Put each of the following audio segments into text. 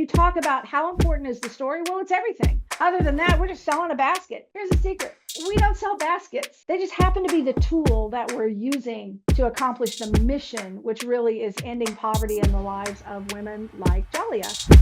you talk about how important is the story, well, it's everything. Other than that, we're just selling a basket. Here's the secret. We don't sell baskets. They just happen to be the tool that we're using to accomplish the mission, which really is ending poverty in the lives of women like Jalia.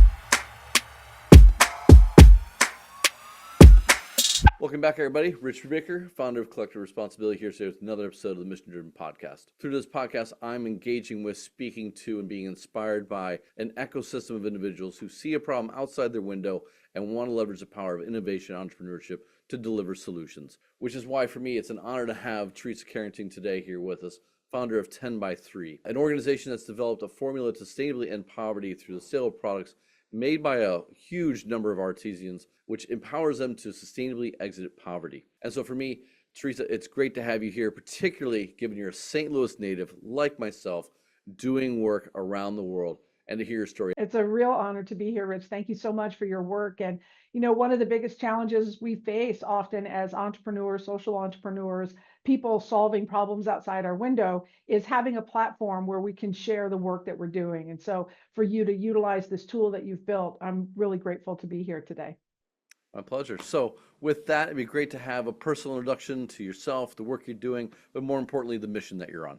Welcome back, everybody. Rich Brubaker, founder of Collective Responsibility, here today with another episode of the Mission Driven Podcast. Through this podcast, I'm engaging with, speaking to, and being inspired by an ecosystem of individuals who see a problem outside their window and want to leverage the power of innovation and entrepreneurship to deliver solutions. Which is why, for me, it's an honor to have Theresa Carrington today here with us, founder of 10 by 3, an organization that's developed a formula to sustainably end poverty through the sale of products made by a huge number of artisans, which empowers them to sustainably exit poverty. And so for me, Theresa, it's great to have you here, particularly given you're a St. Louis native, like myself, doing work around the world, and to hear your story. It's a real honor to be here, Rich. Thank you so much for your work. And, one of the biggest challenges we face often as entrepreneurs, social entrepreneurs, people solving problems outside our window is having a platform where we can share the work that we're doing. And so for you to utilize this tool that you've built, I'm really grateful to be here today. My pleasure. So with that, it'd be great to have a personal introduction to yourself, the work you're doing, but more importantly, the mission that you're on.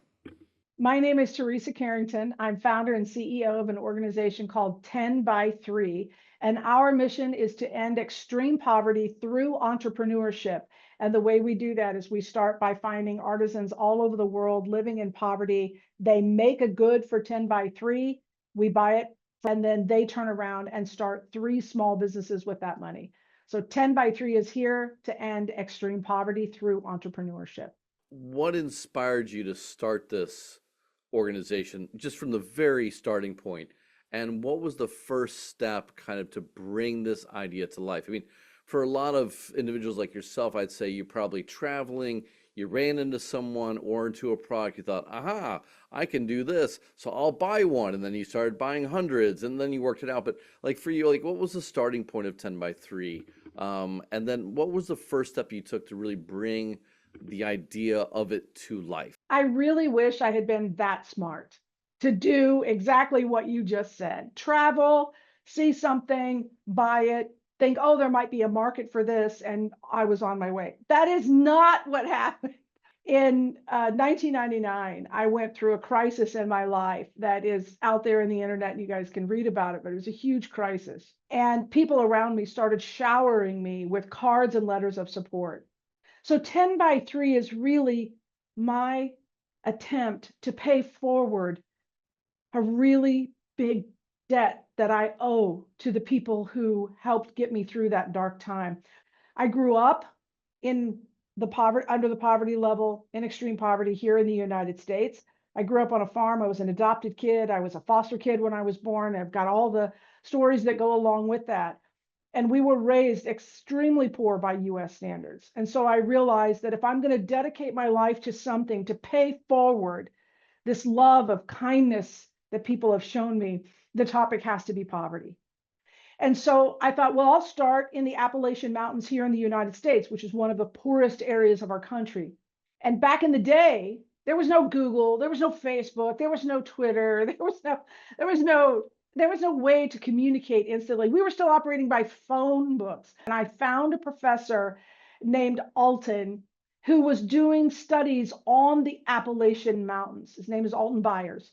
My name is Theresa Carrington. I'm founder and CEO of an organization called 10 by 3, and our mission is to end extreme poverty through entrepreneurship. And the way we do that is we start by finding artisans all over the world living in poverty. They make a good for 10 by 3, we buy it, and then they turn around and start 3 small businesses with that money. So 10 by 3 is here to end extreme poverty through entrepreneurship. What inspired you to start this organization just from the very starting point? And what was the first step kind of to bring this idea to life? I mean, for a lot of individuals like yourself, I'd say you're probably traveling, you ran into someone or into a product, you thought, aha, I can do this, so I'll buy one. And then you started buying hundreds and then you worked it out. But like for you, like what was the starting point of 10 by 3? And then what was the first step you took to really bring the idea of it to life? I really wish I had been that smart to do exactly what you just said. Travel, see something, buy it, think, oh, there might be a market for this, and I was on my way. That is not what happened. In 1999, I went through a crisis in my life that is out there in the internet, and you guys can read about it, but it was a huge crisis. And people around me started showering me with cards and letters of support. So 10 by 3 is really my attempt to pay forward a really big debt that I owe to the people who helped get me through that dark time. I grew up in the poverty, under the poverty level, in extreme poverty here in the United States. I grew up on a farm. I was an adopted kid. I was a foster kid when I was born. I've got all the stories that go along with that. And we were raised extremely poor by US standards. And so I realized that if I'm going to dedicate my life to something to pay forward this love of kindness that people have shown me, the topic has to be poverty. And so I thought, well, I'll start in the Appalachian Mountains here in the United States, which is one of the poorest areas of our country. And back in the day, there was no Google, there was no Facebook, there was no Twitter, there was no way to communicate instantly. We were still operating by phone books. And I found a professor named Alton who was doing studies on the Appalachian Mountains. His name is Alton Byers.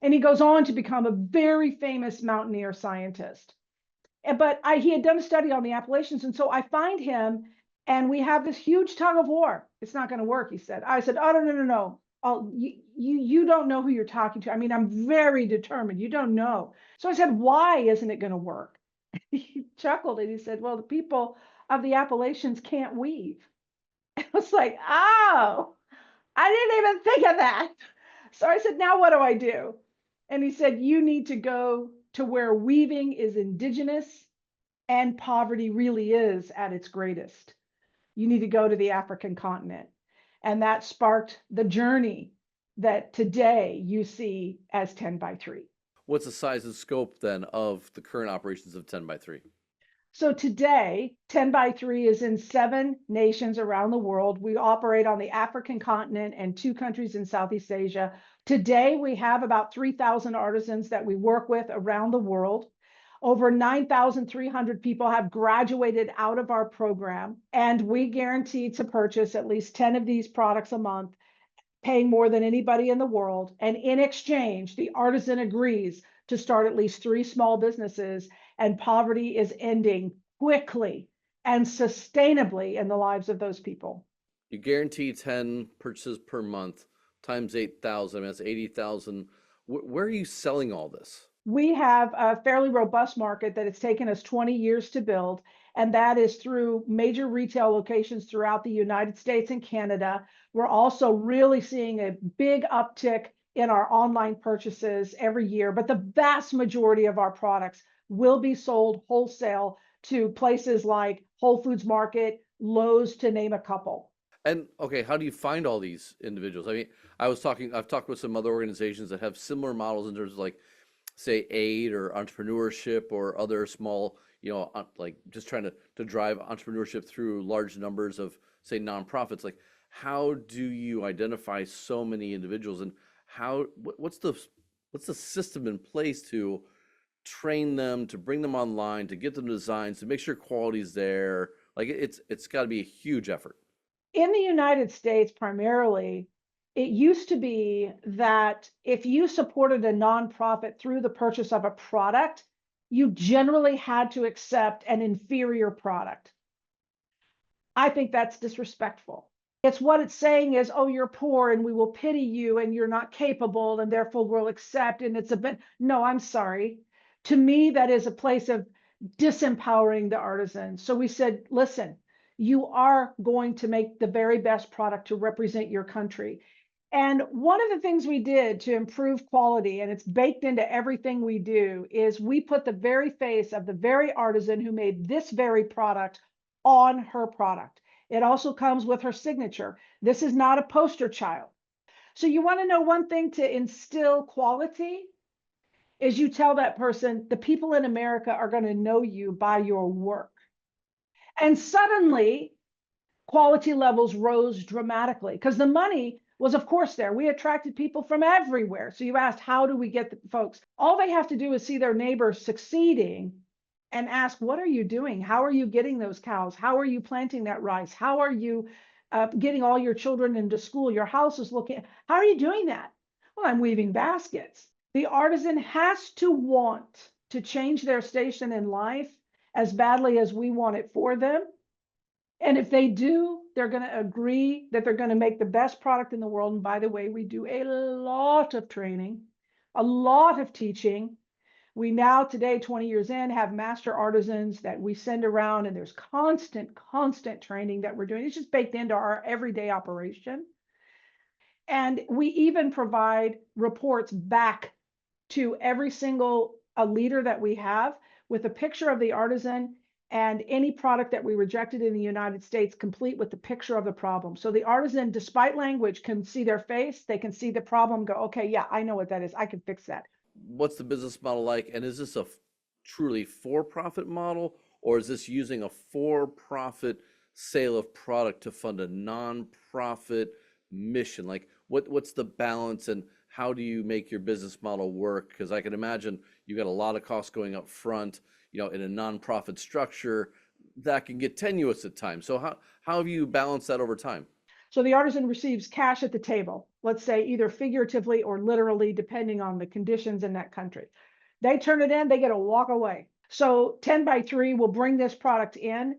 And he goes on to become a very famous mountaineer scientist. But he had done a study on the Appalachians. And so I find him and we have this huge tug of war. It's not going to work, he said. I said, oh, no. You don't know who you're talking to. I mean, I'm very determined. You don't know. So I said, why isn't it going to work? He chuckled and he said, well, the people of the Appalachians can't weave. I was like, oh, I didn't even think of that. So I said, now what do I do? And he said, you need to go to where weaving is indigenous and poverty really is at its greatest. You need to go to the African continent. And that sparked the journey that today you see as 10 by 3. What's the size and scope then of the current operations of 10 by 3? So today, 10 by 3 is in 7 nations around the world. We operate on the African continent and 2 countries in Southeast Asia. Today, we have about 3,000 artisans that we work with around the world. Over 9,300 people have graduated out of our program, and we guarantee to purchase at least 10 of these products a month, paying more than anybody in the world. And in exchange, the artisan agrees to start at least 3 small businesses, and poverty is ending quickly and sustainably in the lives of those people. You guarantee 10 purchases per month times 8,000. I mean, that's 80,000. Where are you selling all this? We have a fairly robust market that it's taken us 20 years to build, and that is through major retail locations throughout the United States and Canada. We're also really seeing a big uptick in our online purchases every year, but the vast majority of our products will be sold wholesale to places like Whole Foods Market, Lowe's, to name a couple. And okay, how do you find all these individuals? I mean, I've talked with some other organizations that have similar models in terms of like, say, aid or entrepreneurship or other small, like just trying to drive entrepreneurship through large numbers of, say, nonprofits. Like, how do you identify so many individuals, and what's the system in place to train them, to bring them online, to get them designs, to make sure quality's there? Like, it's got to be a huge effort. In the United States, primarily, it used to be that if you supported a nonprofit through the purchase of a product, you generally had to accept an inferior product. I think that's disrespectful. It's what it's saying is, oh, you're poor and we will pity you and you're not capable and therefore we'll accept. And it's a bit, no, I'm sorry. To me, that is a place of disempowering the artisan. So we said, listen, you are going to make the very best product to represent your country. And one of the things we did to improve quality, and it's baked into everything we do, is we put the very face of the very artisan who made this very product on her product. It also comes with her signature. This is not a poster child. So you want to know one thing to instill quality is you tell that person, the people in America are going to know you by your work. And suddenly, quality levels rose dramatically because the money was, of course, there. We attracted people from everywhere. So you asked, how do we get the folks? All they have to do is see their neighbors succeeding and ask, what are you doing? How are you getting those cows? How are you planting that rice? How are you getting all your children into school? Your house is looking, how are you doing that? Well, I'm weaving baskets. The artisan has to want to change their station in life as badly as we want it for them. And if they do, they're going to agree that they're going to make the best product in the world. And by the way, we do a lot of training, a lot of teaching. We now today, 20 years in, have master artisans that we send around, and there's constant training that we're doing. It's just baked into our everyday operation. And we even provide reports back to every single leader that we have with a picture of the artisan and any product that we rejected in the United States, complete with the picture of the problem. So the artisan, despite language, can see their face, they can see the problem, go, okay, yeah, I know what that is. I can fix that. What's the business model like? And is this a truly for-profit model, or is this using a for-profit sale of product to fund a non-profit mission? Like, what's the balance, and how do you make your business model work? Because I can imagine you got a lot of costs going up front, in a nonprofit structure that can get tenuous at times. So how have you balanced that over time? So the artisan receives cash at the table, let's say either figuratively or literally, depending on the conditions in that country. They turn it in, they get a walk away. So 10 by 3 will bring this product in.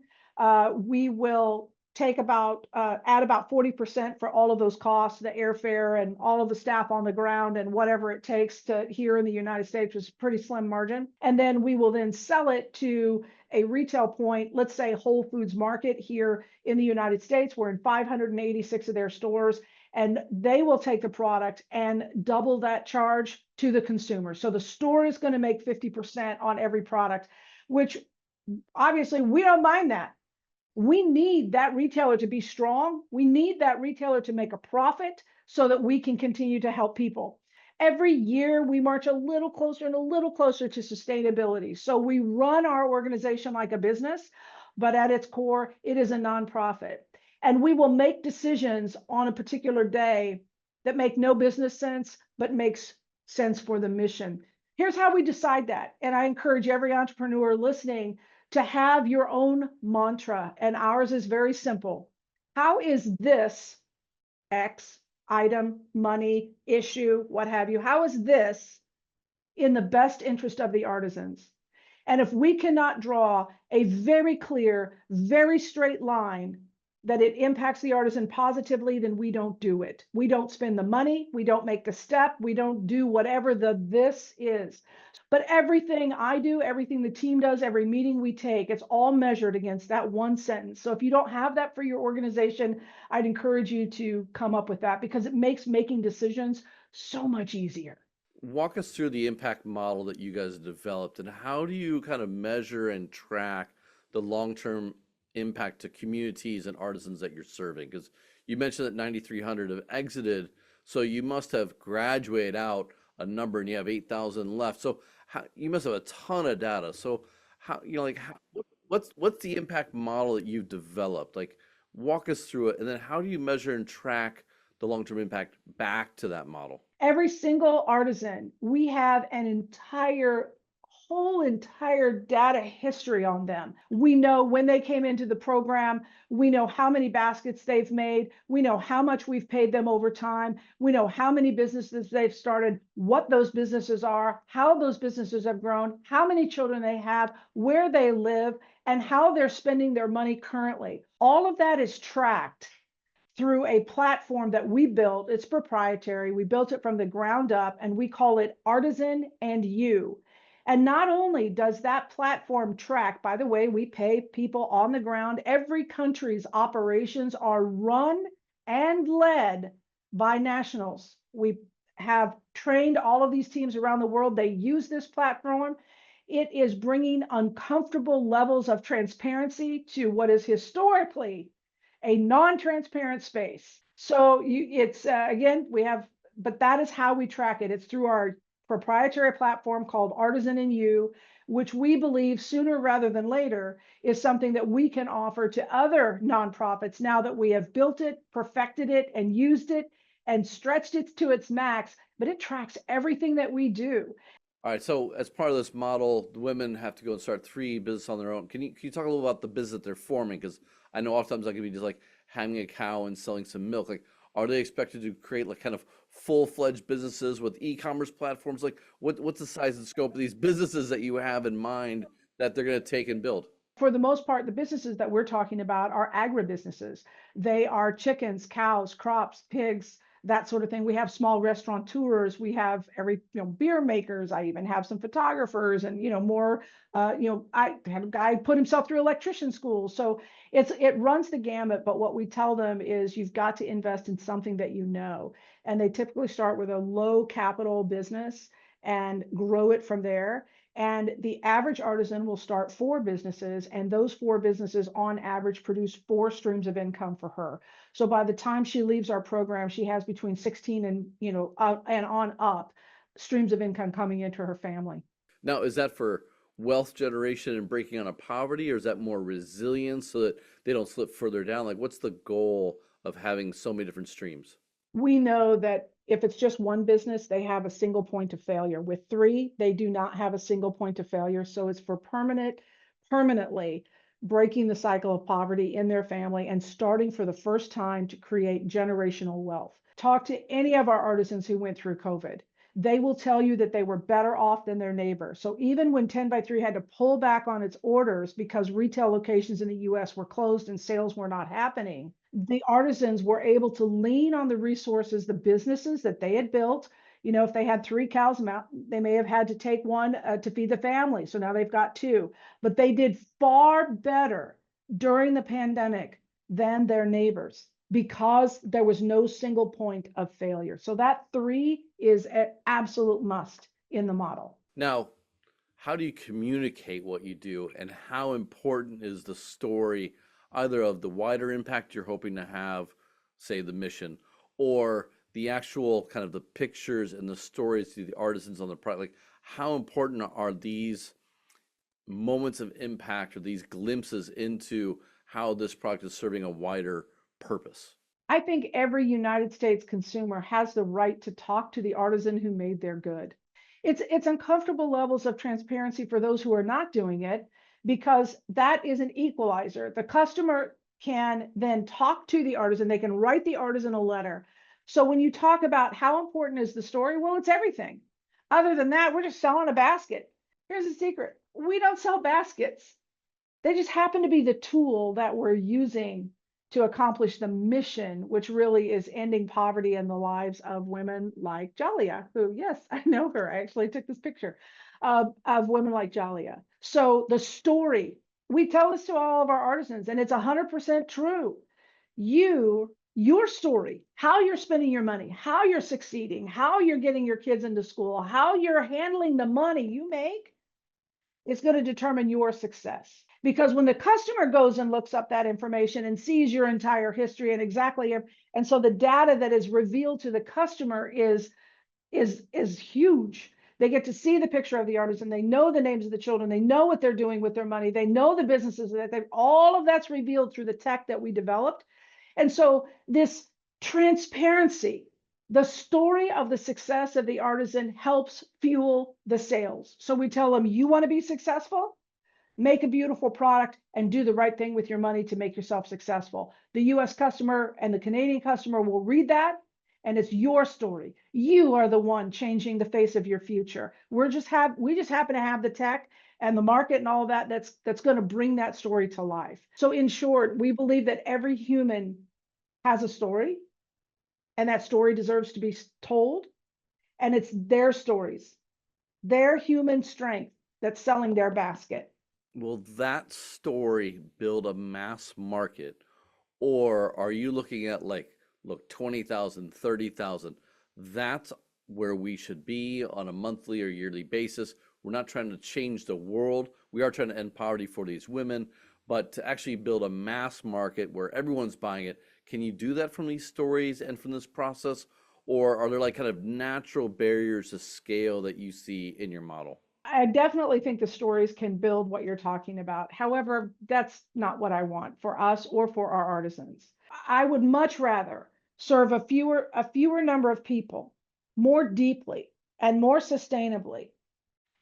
We will take add about 40% for all of those costs, the airfare and all of the staff on the ground and whatever it takes to here in the United States, was a pretty slim margin. And then we will then sell it to a retail point, let's say Whole Foods Market here in the United States. We're in 586 of their stores, and they will take the product and double that charge to the consumer. So the store is going to make 50% on every product, which obviously we don't mind that. We need that retailer to be strong. We need that retailer to make a profit so that we can continue to help people. Every year, we march a little closer and a little closer to sustainability. So we run our organization like a business, but at its core, it is a nonprofit. And we will make decisions on a particular day that make no business sense, but makes sense for the mission. Here's how we decide that. And I encourage every entrepreneur listening to have your own mantra. And ours is very simple. How is this X item, money, issue, what have you? How is this in the best interest of the artisans? And if we cannot draw a very clear, very straight line that it impacts the artisan positively, then we don't do it. We don't spend the money. We don't make the step. We don't do whatever the this is. But everything I do, everything the team does, every meeting we take, it's all measured against that one sentence. So if you don't have that for your organization, I'd encourage you to come up with that because it makes making decisions so much easier. Walk us through the impact model that you guys developed, and how do you kind of measure and track the long-term impact to communities and artisans that you're serving? Because you mentioned that 9,300 have exited, so you must have graduated out a number and you have 8,000 left. So you must have a ton of data. So what's the impact model that you've developed? Like, walk us through it, and then how do you measure and track the long-term impact back to that model? Every single artisan, we have an whole entire data history on them. We know when they came into the program, we know how many baskets they've made, we know how much we've paid them over time, we know how many businesses they've started, what those businesses are, how those businesses have grown, how many children they have, where they live, and how they're spending their money currently. All of that is tracked through a platform that we built. It's proprietary. We built it from the ground up, and we call it Artisan and You. And not only does that platform track, by the way, we pay people on the ground. Every country's operations are run and led by nationals. We have trained all of these teams around the world. They use this platform. It is bringing uncomfortable levels of transparency to what is historically a non-transparent space. So it's again, but that is how we track it. It's through our proprietary platform called Artisan and You, which we believe sooner rather than later is something that we can offer to other nonprofits now that we have built it, perfected it, and used it and stretched it to its max, but it tracks everything that we do. All right, so as part of this model, the women have to go and start 3 businesses on their own. Can you talk a little about the business they're forming? Because I know oftentimes that can be just like having a cow and selling some milk. Like, are they expected to create like kind of full-fledged businesses with e-commerce platforms? Like, what's the size and scope of these businesses that you have in mind that they're going to take and build? For the most part, the businesses that we're talking about are agribusinesses. They are chickens, cows, crops, pigs, that sort of thing. We have small restaurateurs. We have beer makers. I even have some photographers and, more, I had a guy put himself through electrician school. So it runs the gamut. But what we tell them is you've got to invest in something that you know. And they typically start with a low capital business and grow it from there. And the average artisan will start 4 businesses, and those 4 businesses on average produce 4 streams of income for her. So by the time she leaves our program, she has between 16 and, and on up streams of income coming into her family. Now, is that for wealth generation and breaking out of poverty, or is that more resilience so that they don't slip further down? Like, what's the goal of having so many different streams? We know that if it's just one business, they have a single point of failure. With 3, they do not have a single point of failure. So it's for permanently breaking the cycle of poverty in their family and starting for the first time to create generational wealth. Talk to any of our artisans who went through COVID. They will tell you that they were better off than their neighbor. So even when 10 by 3 had to pull back on its orders because retail locations in the US were closed and sales were not happening, the artisans were able to lean on the resources, the businesses that they had built. If they had 3 cows, they may have had to take one to feed the family. So now they've got 2, but they did far better during the pandemic than their neighbors because there was no single point of failure. So that 3 is an absolute must in the model. Now, how do you communicate what you do, and how important is the story, either of the wider impact you're hoping to have, say the mission, or the actual kind of the pictures and the stories to the artisans on the product? Like, how important are these moments of impact or these glimpses into how this product is serving a wider purpose? I think every United States consumer has the right to talk to the artisan who made their good. It's uncomfortable levels of transparency for those who are not doing it, because that is an equalizer. The customer can then talk to the artisan, they can write the artisan a letter. So when you talk about how important is the story, well, it's everything. Other than that, we're just selling a basket. Here's the secret: we don't sell baskets. They just happen to be the tool that we're using to accomplish the mission, which really is ending poverty in the lives of women like Jalia, who, yes, I know her. I actually took this picture of women like Jalia. So the story, we tell this to all of our artisans, and it's 100% true. Your story, how you're spending your money, how you're succeeding, how you're getting your kids into school, how you're handling the money you make, is going to determine your success. Because when the customer goes and looks up that information and sees your entire history and exactly, and so the data that is revealed to the customer is huge. They get to see the picture of the artisan. They know the names of the children. They know what they're doing with their money. They know the businesses that they've, all of that's revealed through the tech that we developed. And so this transparency, the story of the success of the artisan, helps fuel the sales. So we tell them, you want to be successful? Make a beautiful product and do the right thing with your money to make yourself successful. The US customer and the Canadian customer will read that, and it's your story. You are the one changing the face of your future. We just happen to have the tech and the market and all that that's going to bring that story to life. So in short, we believe that every human has a story, and that story deserves to be told, and it's their stories, their human strength that's selling their basket. Will that story build a mass market, or are you looking at like, look, 20,000, 30,000? That's where we should be on a monthly or yearly basis. We're not trying to change the world. We are trying to end poverty for these women, but to actually build a mass market where everyone's buying it, can you do that from these stories and from this process? Or are there like kind of natural barriers to scale that you see in your model? I definitely think the stories can build what you're talking about. However, that's not what I want for us or for our artisans. I would much rather serve a fewer number of people more deeply and more sustainably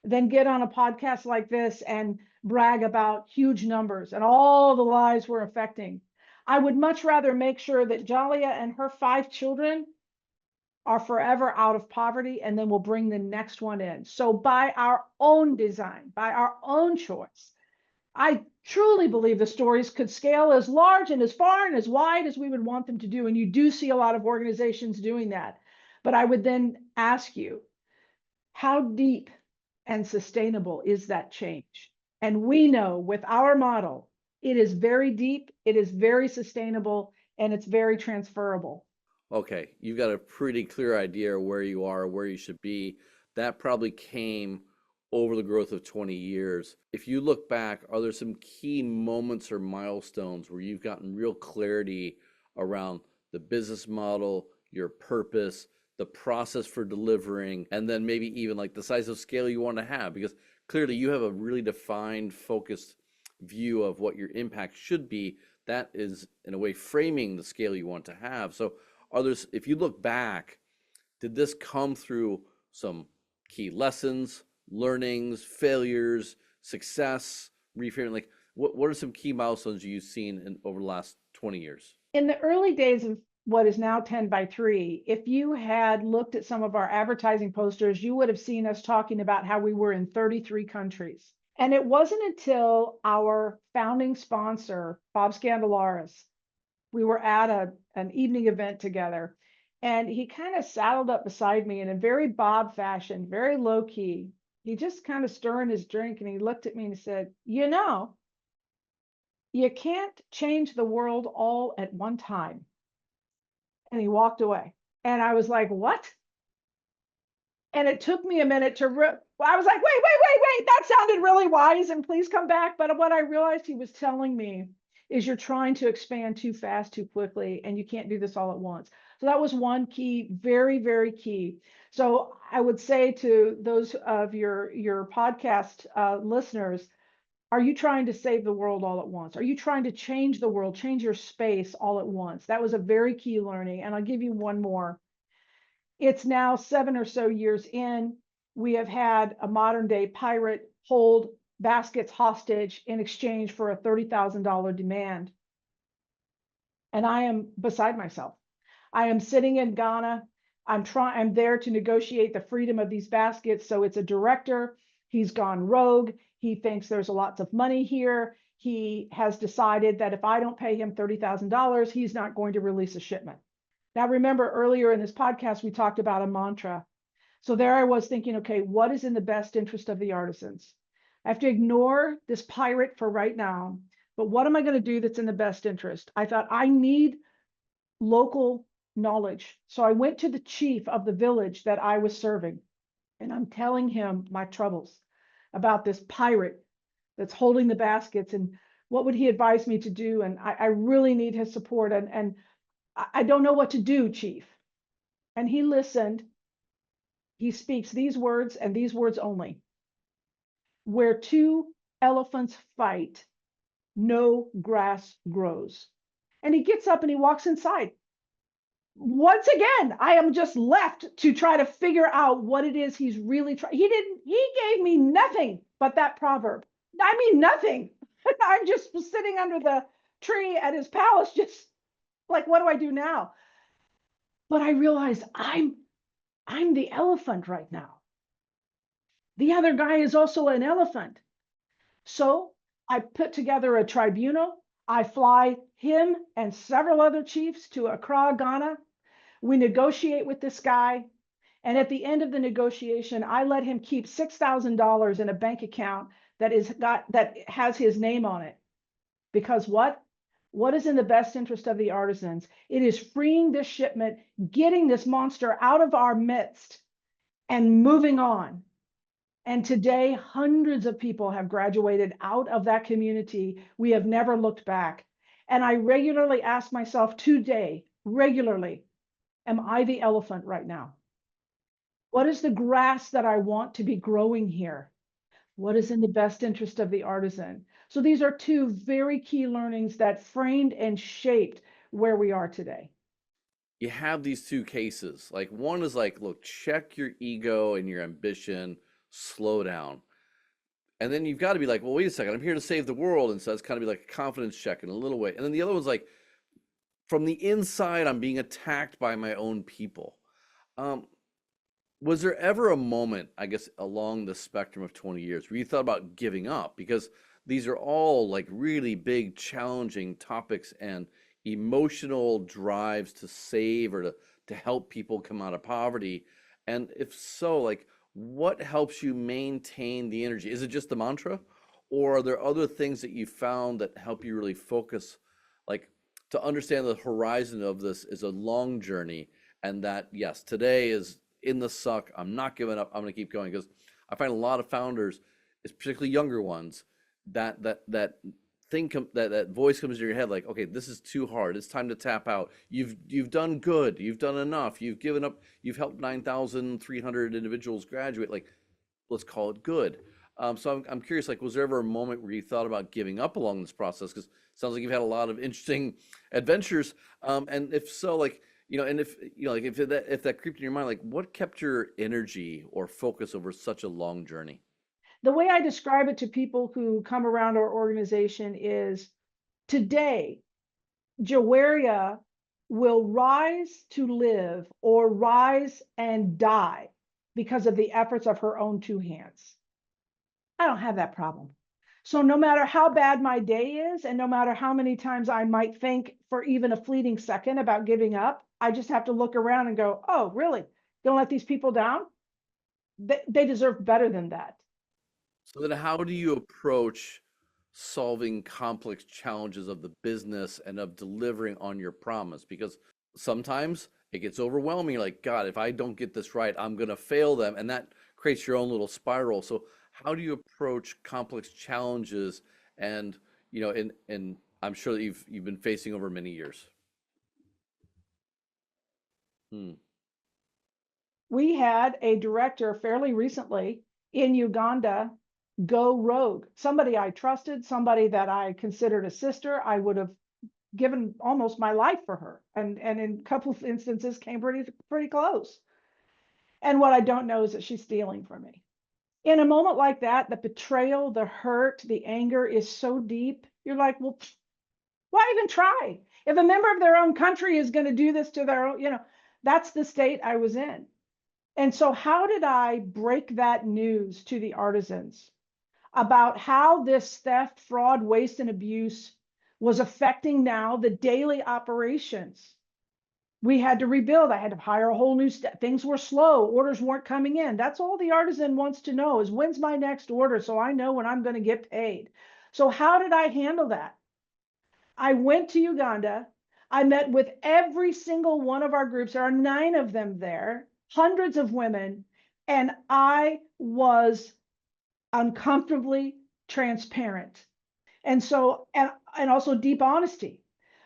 than get on a podcast like this and brag about huge numbers and all the lives we're affecting. I would much rather make sure that Jalia and her 5 children are forever out of poverty, and then we'll bring the next one in. So by our own design, by our own choice, I truly believe the stories could scale as large and as far and as wide as we would want them to do. And you do see a lot of organizations doing that. But I would then ask you, how deep and sustainable is that change? And we know with our model, it is very deep, it is very sustainable, and it's very transferable. Okay, you've got a pretty clear idea of where you are, where you should be. That probably came over the growth of 20 years. If you look back, are there some key moments or milestones where you've gotten real clarity around the business model, your purpose, the process for delivering, and then maybe even like the size of scale you want to have? Because clearly you have a really defined, focused view of what your impact should be. That is, in a way, framing the scale you want to have. So others, if you look back, did this come through some key lessons, learnings, failures, success, reframing? Like, what are some key milestones you've seen over the last 20 years? In the early days of what is now 10 by 3, if you had looked at some of our advertising posters, you would have seen us talking about how we were in 33 countries. And it wasn't until our founding sponsor, Bob Scandalaris, we were at an evening event together, and he kind of saddled up beside me in a very Bob fashion, very low key. He just kind of stirring his drink, and he looked at me and he said, you know, you can't change the world all at one time. And he walked away. And I was like, what? And it took me a minute to, I was like, wait, that sounded really wise, and please come back. But what I realized he was telling me is you're trying to expand too fast, too quickly, and you can't do this all at once. So that was one key, very, very key. So I would say to those of your podcast listeners, are you trying to save the world all at once? Are you trying to change the world, change your space all at once? That was a very key learning. And I'll give you one more. It's now 7 or so years in. we have had a modern day pirate hold baskets hostage in exchange for a $30,000 demand. And I am beside myself. I am sitting in Ghana. I'm there to negotiate the freedom of these baskets. So it's a director. He's gone rogue. He thinks there's lots of money here. He has decided that if I don't pay him $30,000, he's not going to release a shipment. Now, remember earlier in this podcast, we talked about a mantra. So there I was thinking, okay, what is in the best interest of the artisans? I have to ignore this pirate for right now, but what am I going to do that's in the best interest? I thought I need local knowledge. So I went to the chief of the village that I was serving, and I'm telling him my troubles about this pirate that's holding the baskets and what would he advise me to do? And I really need his support. And I don't know what to do, chief. And he listened. He speaks these words and these words only. Where two elephants fight, no grass grows. And he gets up and he walks inside. Once again, I am just left to try to figure out what it is he's really trying. He gave me nothing but that proverb. I mean, nothing. I'm just sitting under the tree at his palace, just like, what do I do now? But I realized I'm the elephant right now. The other guy is also an elephant. So I put together a tribunal. I fly him and several other chiefs to Accra, Ghana. We negotiate with this guy. And at the end of the negotiation, I let him keep $6,000 in a bank account that has his name on it. Because what? What is in the best interest of the artisans? It is freeing this shipment, getting this monster out of our midst, and moving on. And today, hundreds of people have graduated out of that community. We have never looked back. And I regularly ask myself today, regularly, am I the elephant right now? What is the grass that I want to be growing here? What is in the best interest of the artisan? So these are two very key learnings that framed and shaped where we are today. You have these two cases. Like one is like, look, check your ego and your ambition, slow down. And then you've got to be like, well, wait a second, I'm here to save the world. And so it's kind of be like a confidence check in a little way. And then the other one's like, from the inside, I'm being attacked by my own people. Was there ever a moment, I guess, along the spectrum of 20 years where you thought about giving up? Because these are all like really big, challenging topics and emotional drives to save or to help people come out of poverty. And if so, like, what helps you maintain the energy? Is it just the mantra? Or are there other things that you found that help you really focus, like to understand the horizon of this is a long journey and that, yes, today is in the suck. I'm not giving up. I'm going to keep going because I find a lot of founders, particularly younger ones, that voice comes in your head like, okay, this is too hard. It's time to tap out. You've done good. You've done enough. You've given up. You've helped 9,300 individuals graduate. Like, let's call it good. So I'm curious, like, was there ever a moment where you thought about giving up along this process? Because it sounds like you've had a lot of interesting adventures. And if so, like, and if like if that creeped in your mind, like what kept your energy or focus over such a long journey? The way I describe it to people who come around our organization is today, Jawaria will rise to live or rise and die because of the efforts of her own two hands. I don't have that problem. So no matter how bad my day is, and no matter how many times I might think for even a fleeting second about giving up, I just have to look around and go, oh, really? Don't let these people down? They deserve better than that. So then how do you approach solving complex challenges of the business and of delivering on your promise? Because sometimes it gets overwhelming. You're like, God, if I don't get this right, I'm going to fail them. And that creates your own little spiral. So how do you approach complex challenges and, and I'm sure that you've been facing over many years? We had a director fairly recently in Uganda go rogue. Somebody I trusted, somebody that I considered a sister. I would have given almost my life for her, and in a couple of instances came pretty close. And what I don't know is that she's stealing from me. In a moment like that, the betrayal, the hurt, the anger is so deep. You're like, well, why even try? If a member of their own country is going to do this to their own, that's the state I was in. And so, how did I break that news to the artisans about how this theft, fraud, waste, and abuse was affecting now the daily operations? We had to rebuild. I had to hire a whole new staff. Things were slow. Orders weren't coming in. That's all the artisan wants to know is when's my next order so I know when I'm going to get paid. So, how did I handle that? I went to Uganda. I met with every single one of our groups. There are 9 of them there, hundreds of women, and I was uncomfortably transparent. And so, and also deep honesty.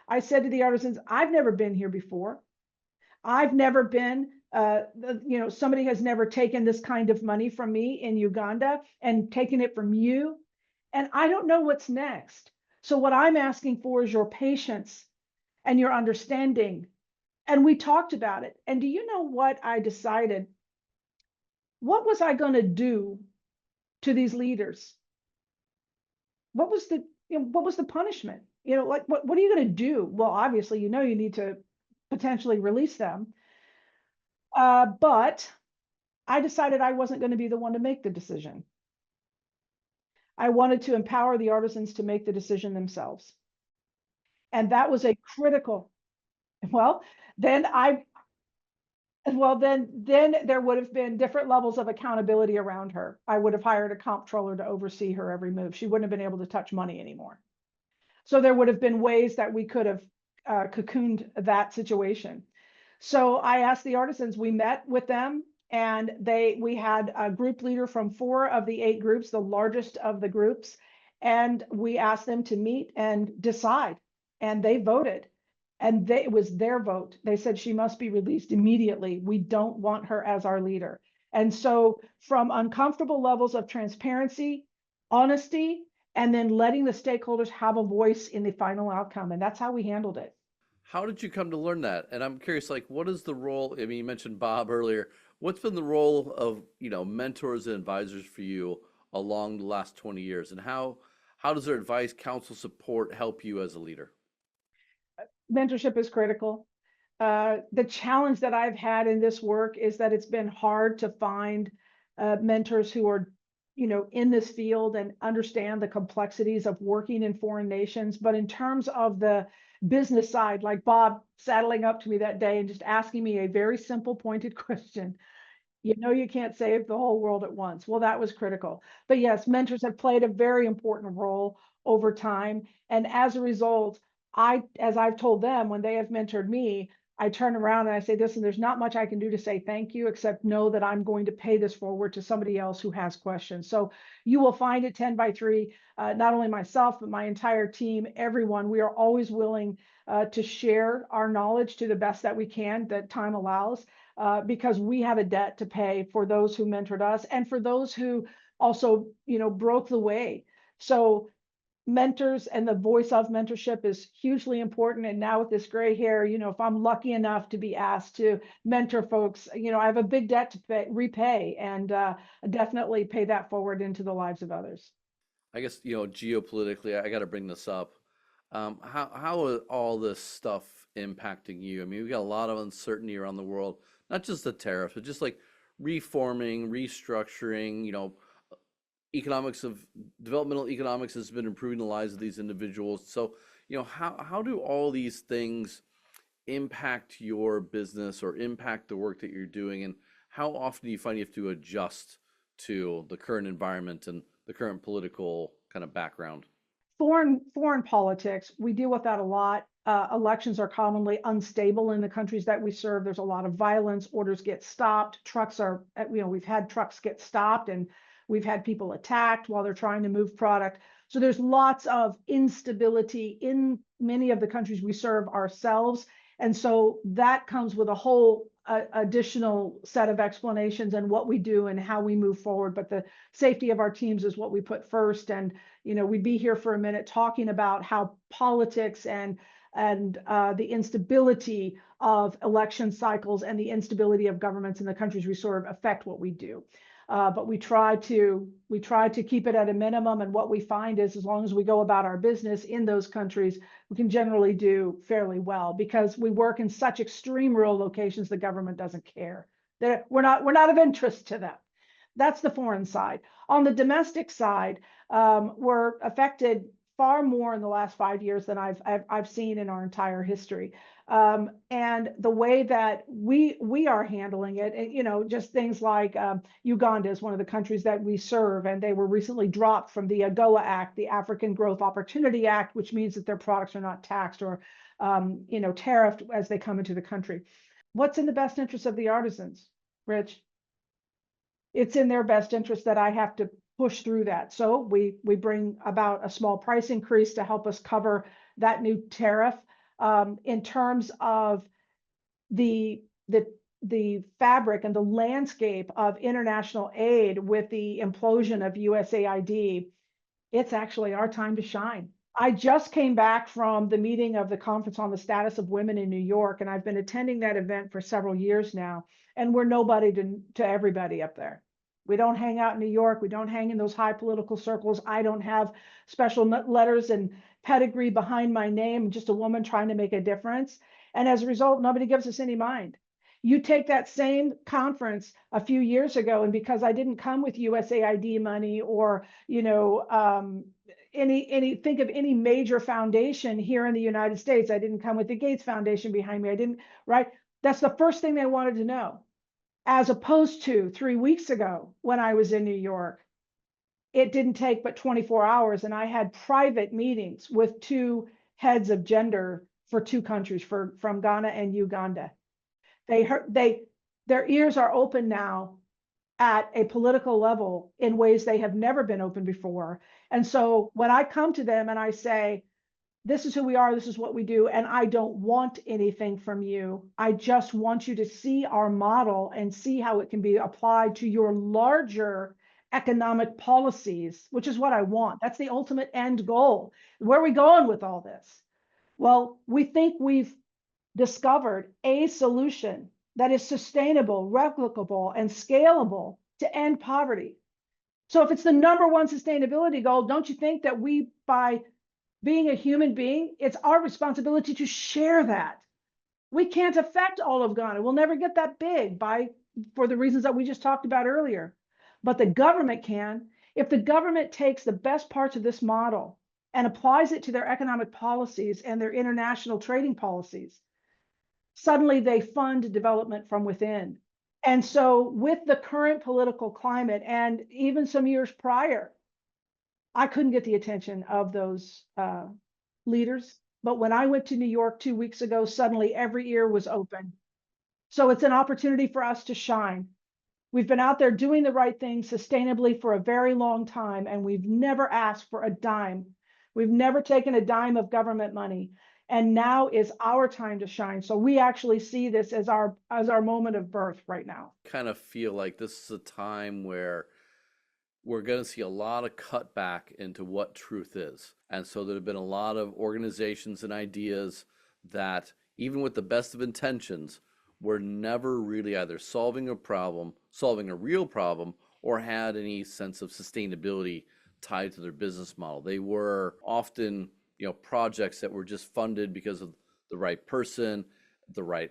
I said to the artisans, I've never been here before. I've never been, somebody has never taken this kind of money from me in Uganda and taken it from you. And I don't know what's next. So what I'm asking for is your patience and your understanding. And we talked about it. And do you know what I decided? What was I going to do to these leaders? What was the punishment? Like what are you going to do? Well, obviously, you need to potentially release them. But I decided I wasn't going to be the one to make the decision. I wanted to empower the artisans to make the decision themselves. And that was a critical, well, then then there would have been different levels of accountability around her. I would have hired a comptroller to oversee her every move. She wouldn't have been able to touch money anymore. So there would have been ways that we could have cocooned that situation. So I asked the artisans, we met with them, and we had a group leader from 4 of the 8 groups, the largest of the groups, and we asked them to meet and decide, and they voted. And it was their vote. They said she must be released immediately. We don't want her as our leader. And so from uncomfortable levels of transparency, honesty, and then letting the stakeholders have a voice in the final outcome. And that's how we handled it. How did you come to learn that? And I'm curious, like, what is the role? I mean, you mentioned Bob earlier. What's been the role of, mentors and advisors for you along the last 20 years? And how does their advice, counsel, support help you as a leader? Mentorship is critical. The challenge that I've had in this work is that it's been hard to find mentors who are, in this field and understand the complexities of working in foreign nations. But in terms of the business side, like Bob saddling up to me that day and just asking me a very simple, pointed question, you can't save the whole world at once. Well, that was critical. But yes, mentors have played a very important role over time. And as a result, as I've told them, when they have mentored me, I turn around and I say, listen, there's not much I can do to say thank you, except know that I'm going to pay this forward to somebody else who has questions. So you will find it 10 by 3, not only myself, but my entire team, everyone, we are always willing to share our knowledge to the best that we can, that time allows. Because we have a debt to pay for those who mentored us and for those who also, broke the way. So mentors and the voice of mentorship is hugely important. And now with this gray hair, if I'm lucky enough to be asked to mentor folks, I have a big debt to repay and definitely pay that forward into the lives of others. I guess, geopolitically, I got to bring this up. How is all this stuff impacting you? I mean, we got a lot of uncertainty around the world, not just the tariffs, but just like reforming, restructuring, developmental economics has been improving the lives of these individuals. So, how do all these things impact your business or impact the work that you're doing? And how often do you find you have to adjust to the current environment and the current political kind of background? Foreign politics, we deal with that a lot. Elections are commonly unstable in the countries that we serve. There's a lot of violence. Orders get stopped. We've had trucks get stopped, and we've had people attacked while they're trying to move product. So there's lots of instability in many of the countries we serve ourselves. And so that comes with a whole additional set of explanations and what we do and how we move forward. But the safety of our teams is what we put first. And we'd be here for a minute talking about how politics and and the instability of election cycles and the instability of governments in the countries we serve affect what we do. But we try to keep it at a minimum. And what we find is, as long as we go about our business in those countries, we can generally do fairly well, because we work in such extreme rural locations. The government doesn't care. We're not of interest to them. That's the foreign side. On the domestic side, we're affected far more in the last 5 years than I've seen in our entire history. And the way that we are handling it, you know, just things like Uganda is one of the countries that we serve, and they were recently dropped from the AGOA Act, the African Growth Opportunity Act, which means that their products are not taxed or you know, tariffed as they come into the country. What's in the best interest of the artisans, Rich? It's in their best interest that I have to push through that. So we bring about a small price increase to help us cover that new tariff. In terms of the fabric and the landscape of international aid with the implosion of USAID, it's actually our time to shine. I just came back from the meeting of the Conference on the Status of Women in New York, and I've been attending that event for several years now. And we're nobody to everybody up there. We don't hang out in New York. We don't hang in those high political circles. I don't have special letters and pedigree behind my name. I'm just a woman trying to make a difference. And as a result, nobody gives us any mind. You take that same conference a few years ago, and because I didn't come with USAID money or, you know, think of any major foundation here in the United States. I didn't come with the Gates Foundation behind me. I didn't, right? That's the first thing they wanted to know. As opposed to 3 weeks ago when I was in New York, it didn't take but 24 hours, and I had private meetings with 2 heads of gender for 2 countries, from Ghana and Uganda. Their ears are open now at a political level in ways they have never been open before. And so when I come to them and I say, this is who we are, this is what we do, and I don't want anything from you. I just want you to see our model and see how it can be applied to your larger economic policies, which is what I want. That's the ultimate end goal. Where are we going with all this? Well, we think we've discovered a solution that is sustainable, replicable, and scalable to end poverty. So if it's the #1 sustainability goal, don't you think that we, by being a human being, it's our responsibility to share that? We can't affect all of Ghana. We'll never get that big for the reasons that we just talked about earlier. But the government can. If the government takes the best parts of this model and applies it to their economic policies and their international trading policies, suddenly they fund development from within. And so with the current political climate, and even some years prior, I couldn't get the attention of those leaders. But when I went to New York 2 weeks ago, suddenly every ear was open. So it's an opportunity for us to shine. We've been out there doing the right thing sustainably for a very long time, and we've never asked for a dime. We've never taken a dime of government money. And now is our time to shine. So we actually see this as our moment of birth right now. I kind of feel like this is a time where we're going to see a lot of cutback into what truth is. And so there have been a lot of organizations and ideas that, even with the best of intentions, were never really either solving a real problem, or had any sense of sustainability tied to their business model. They were often, you know, projects that were just funded because of the right person, the right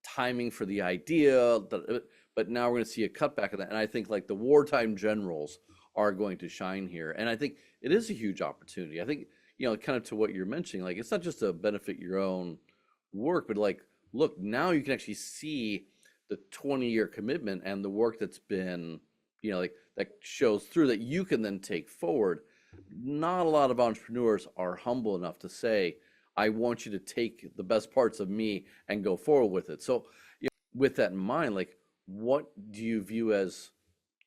timing for the idea. But now we're going to see a cutback of that. And I think like the wartime generals are going to shine here. And I think it is a huge opportunity. I think, you know, kind of to what you're mentioning, like it's not just to benefit your own work, but like, look, now you can actually see the 20-year commitment and the work that's been, you know, like that shows through that you can then take forward. Not a lot of entrepreneurs are humble enough to say, I want you to take the best parts of me and go forward with it. So, you know, with that in mind, like, what do you view as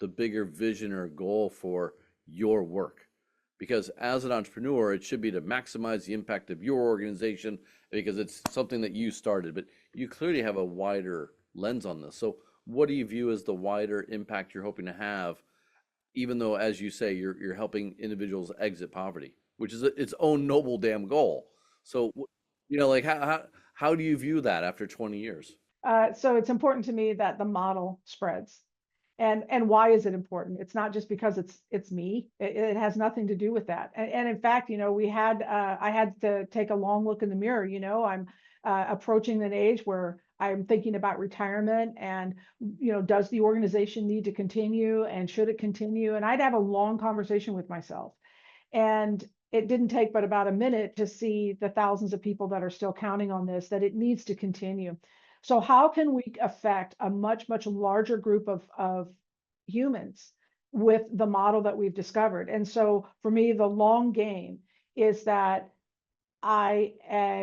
the bigger vision or goal for your work? Because as an entrepreneur, it should be to maximize the impact of your organization because it's something that you started, but you clearly have a wider lens on this. So what do you view as the wider impact you're hoping to have, even though, as you say, you're helping individuals exit poverty, which is its own noble damn goal? So Like how do you view that after 20 years? So it's important to me that the model spreads. And why is it important? It's not just because it's me. It has nothing to do with that. And in fact, I had to take a long look in the mirror. I'm approaching an age where I'm thinking about retirement, and does the organization need to continue, and should it continue? And I'd have a long conversation with myself. And it didn't take but about a minute to see the thousands of people that are still counting on this, that it needs to continue. So how can we affect a much, much larger group of humans with the model that we've discovered? And so for me, the long game is that I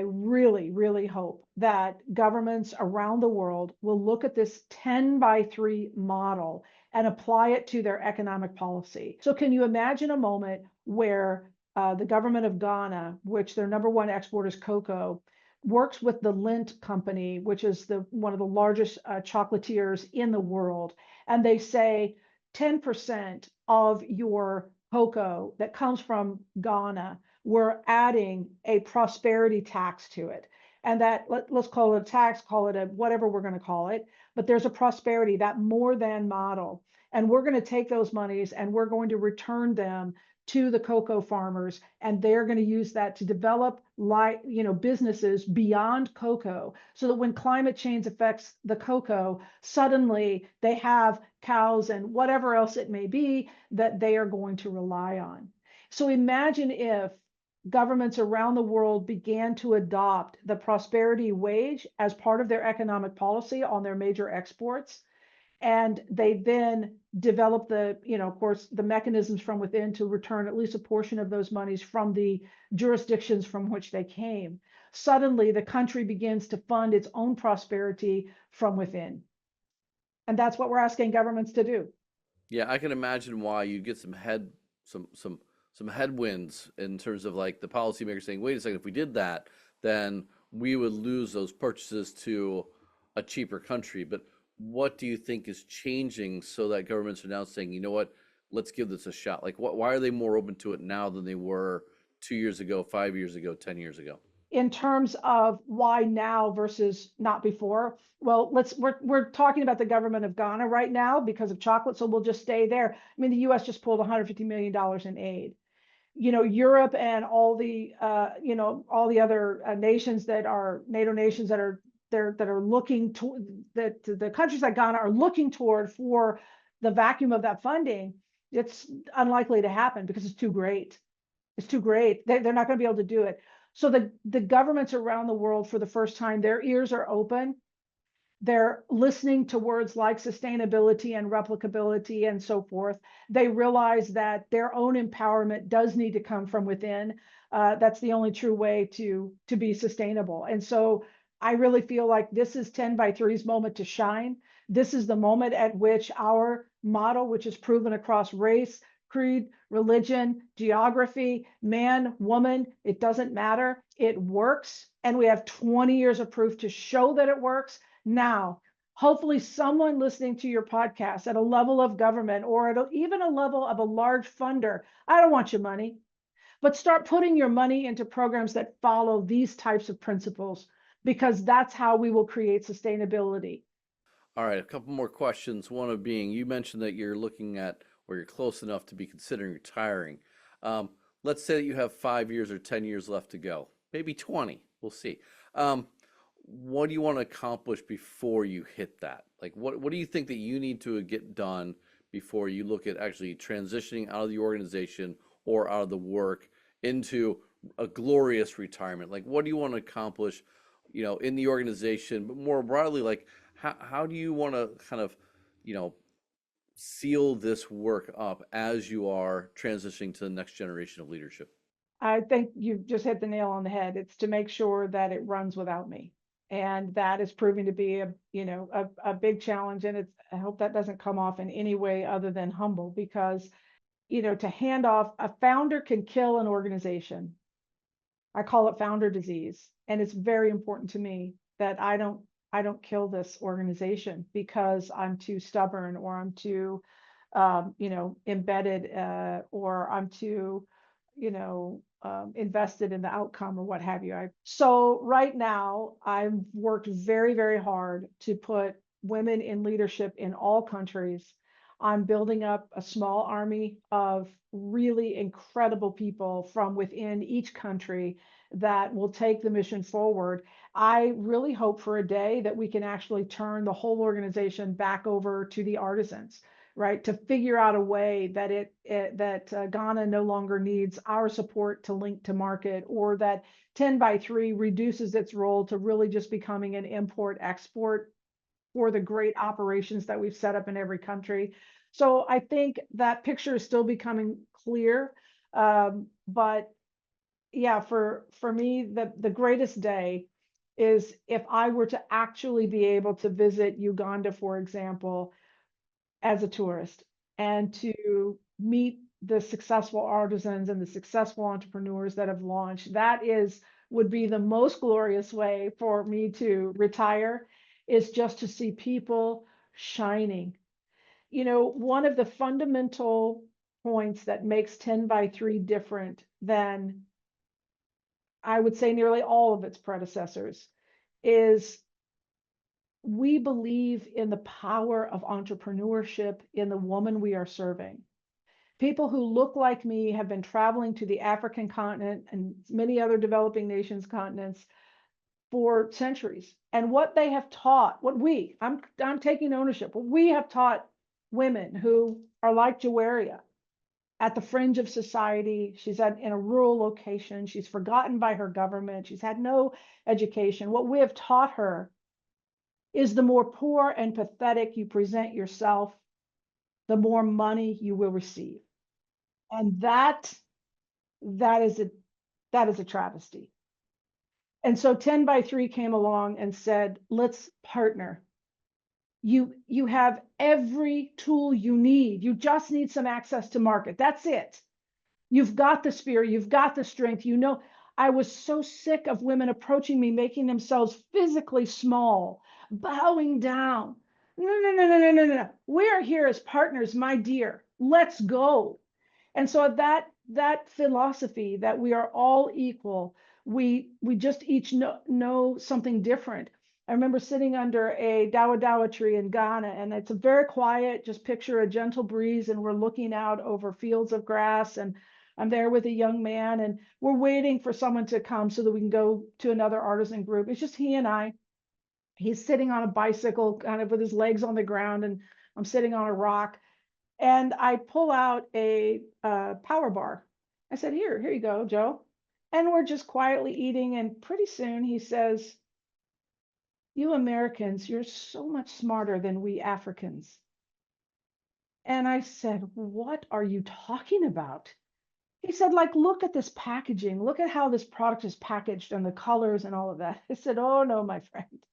really, really hope that governments around the world will look at this 10 by 3 model and apply it to their economic policy. So, can you imagine a moment where the government of Ghana, which their number one export is cocoa, works with the Lindt Company, which is one of the largest chocolatiers in the world, and they say 10% of your cocoa that comes from Ghana, we're adding a prosperity tax to it. And that let's call it a tax, call it a whatever we're going to call it, but there's a prosperity, that more than model. And we're going to take those monies and we're going to return them to the cocoa farmers, and they're going to use that to develop businesses beyond cocoa, so that when climate change affects the cocoa, suddenly they have cows and whatever else it may be that they are going to rely on. So imagine if governments around the world began to adopt the prosperity wage as part of their economic policy on their major exports. And they then develop of course, the mechanisms from within to return at least a portion of those monies from the jurisdictions from which they came. Suddenly, the country begins to fund its own prosperity from within. And that's what we're asking governments to do. Yeah, I can imagine why you get some headwinds in terms of like the policymakers saying, "Wait a second, if we did that, then we would lose those purchases to a cheaper country." But what do you think is changing so that governments are now saying, "You know what? Let's give this a shot." Like, why are they more open to it now than they were 2 years ago, 5 years ago, 10 years ago? In terms of why now versus not before, well, we're talking about the government of Ghana right now because of chocolate, so we'll just stay there. I mean, the U.S. just pulled $150 million in aid. Europe and all the other nations that are NATO nations that are there, that are looking to that the countries like Ghana are looking toward for the vacuum of that funding. It's unlikely to happen because it's too great. It's too great. They're not going to be able to do it. So the governments around the world, for the first time, their ears are open. They're listening to words like sustainability and replicability and so forth. They realize that their own empowerment does need to come from within. That's the only true way to be sustainable. And so I really feel like this is 10 by 3's moment to shine. This is the moment at which our model, which is proven across race, creed, religion, geography, man, woman, it doesn't matter. It works. And we have 20 years of proof to show that it works. Now, hopefully someone listening to your podcast at a level of government or at even a level of a large funder, I don't want your money, but start putting your money into programs that follow these types of principles, because that's how we will create sustainability. All right, a couple more questions. One of being, you mentioned that you're looking at, or you're close enough to be considering retiring. Um, let's say that you have 5 years or 10 years left to go, maybe 20. We'll see. What do you want to accomplish before you hit that? Like, what do you think that you need to get done before you look at actually transitioning out of the organization or out of the work into a glorious retirement? Like, what do you want to accomplish, in the organization, but more broadly, like, how do you want to kind of, you know, seal this work up as you are transitioning to the next generation of leadership? I think you've just hit the nail on the head. It's to make sure that it runs without me. And that is proving to be a big challenge. And I hope that doesn't come off in any way other than humble, because, to hand off, a founder can kill an organization. I call it founder disease. And it's very important to me that I don't kill this organization because I'm too stubborn, or I'm too embedded, or I'm too, invested in the outcome or what have you. So right now, I've worked very, very hard to put women in leadership in all countries. I'm building up a small army of really incredible people from within each country that will take the mission forward. I really hope for a day that we can actually turn the whole organization back over to the artisans, right? To figure out a way that Ghana no longer needs our support to link to market, or that 10 by 3 reduces its role to really just becoming an import export for the great operations that we've set up in every country. So I think that picture is still becoming clear. But yeah, for me, the greatest day is if I were to actually be able to visit Uganda, for example, as a tourist, and to meet the successful artisans and the successful entrepreneurs that have launched. Would be the most glorious way for me to retire, is just to see people shining. One of the fundamental points that makes 10 by 3 different than, I would say, nearly all of its predecessors is we believe in the power of entrepreneurship in the woman we are serving. People who look like me have been traveling to the African continent and many other developing nations continents for centuries. And what they have taught, I'm taking ownership, what we have taught women who are like Joaria, at the fringe of society. She's in a rural location. She's forgotten by her government. She's had no education. What we have taught her is the more poor and pathetic you present yourself, the more money you will receive. And that is a travesty. And so 10 by 3 came along and said, let's partner. You have every tool you need. You just need some access to market. That's it. You've got the spirit, you've got the strength. I was so sick of women approaching me, making themselves physically small, bowing down. No. We are here as partners, my dear. Let's go. And so that philosophy that we are all equal, we just each know something different. I remember sitting under a dawa tree in Ghana, and it's a very quiet, just picture a gentle breeze, and we're looking out over fields of grass, and I'm there with a young man, and we're waiting for someone to come so that we can go to another artisan group. It's just he and I. He's sitting on a bicycle, kind of with his legs on the ground, and I'm sitting on a rock. And I pull out a power bar. I said, here you go, Joe. And we're just quietly eating. And pretty soon he says, you Americans, you're so much smarter than we Africans. And I said, what are you talking about? He said, look at this packaging. Look at how this product is packaged and the colors and all of that. I said, oh, no, my friend.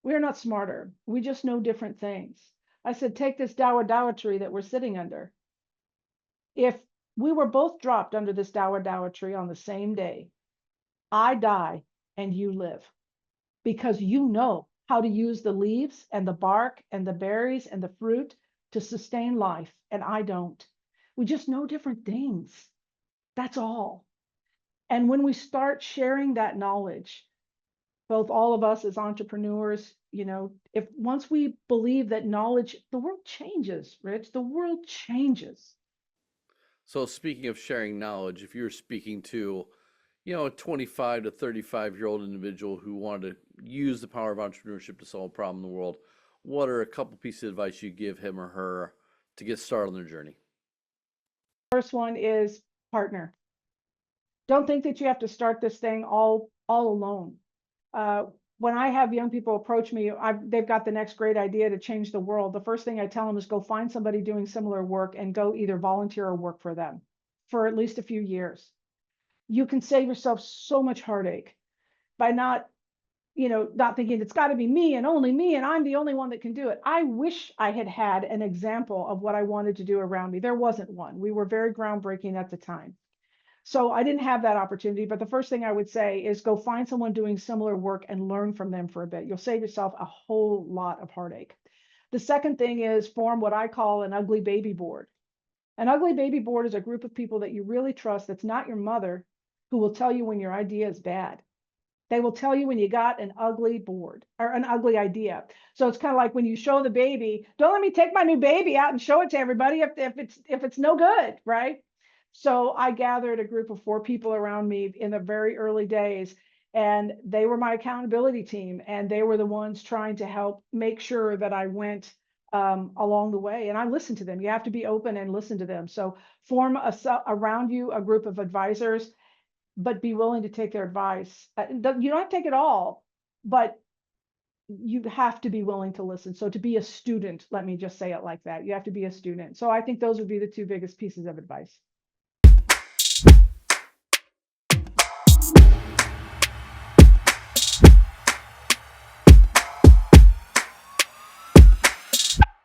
We're not smarter. We just know different things. I said, take this dawa tree that we're sitting under. If we were both dropped under this dawa tree on the same day, I die and you live, because you know how to use the leaves and the bark and the berries and the fruit to sustain life, and I don't. We just know different things. That's all. And when we start sharing that knowledge, both all of us as entrepreneurs, if once we believe that knowledge, the world changes, Rich, the world changes. So speaking of sharing knowledge, if you're speaking to, a 25 to 35-year-old individual who wanted to use the power of entrepreneurship to solve a problem in the world, what are a couple pieces of advice you give him or her to get started on their journey? First one is partner. Don't think that you have to start this thing all alone. When I have young people approach me, they've got the next great idea to change the world. The first thing I tell them is go find somebody doing similar work and go either volunteer or work for them for at least a few years. You can save yourself so much heartache by not thinking it's got to be me and only me and I'm the only one that can do it. I wish I had had an example of what I wanted to do around me. There wasn't one. We were very groundbreaking at the time. So I didn't have that opportunity, but the first thing I would say is go find someone doing similar work and learn from them for a bit. You'll save yourself a whole lot of heartache. The second thing is form what I call an ugly baby board. An ugly baby board is a group of people that you really trust that's not your mother, who will tell you when your idea is bad. They will tell you when you got an ugly board or an ugly idea. So it's kind of like when you show the baby, don't let me take my new baby out and show it to everybody if it's no good, right? So I gathered a group of 4 people around me in the very early days, and they were my accountability team, and they were the ones trying to help make sure that I went along the way. And I listened to them. You have to be open and listen to them. So form around you a group of advisors, but be willing to take their advice. You don't have to take it all, but you have to be willing to listen. So to be a student, let me just say it like that. You have to be a student. So I think those would be the 2 biggest pieces of advice.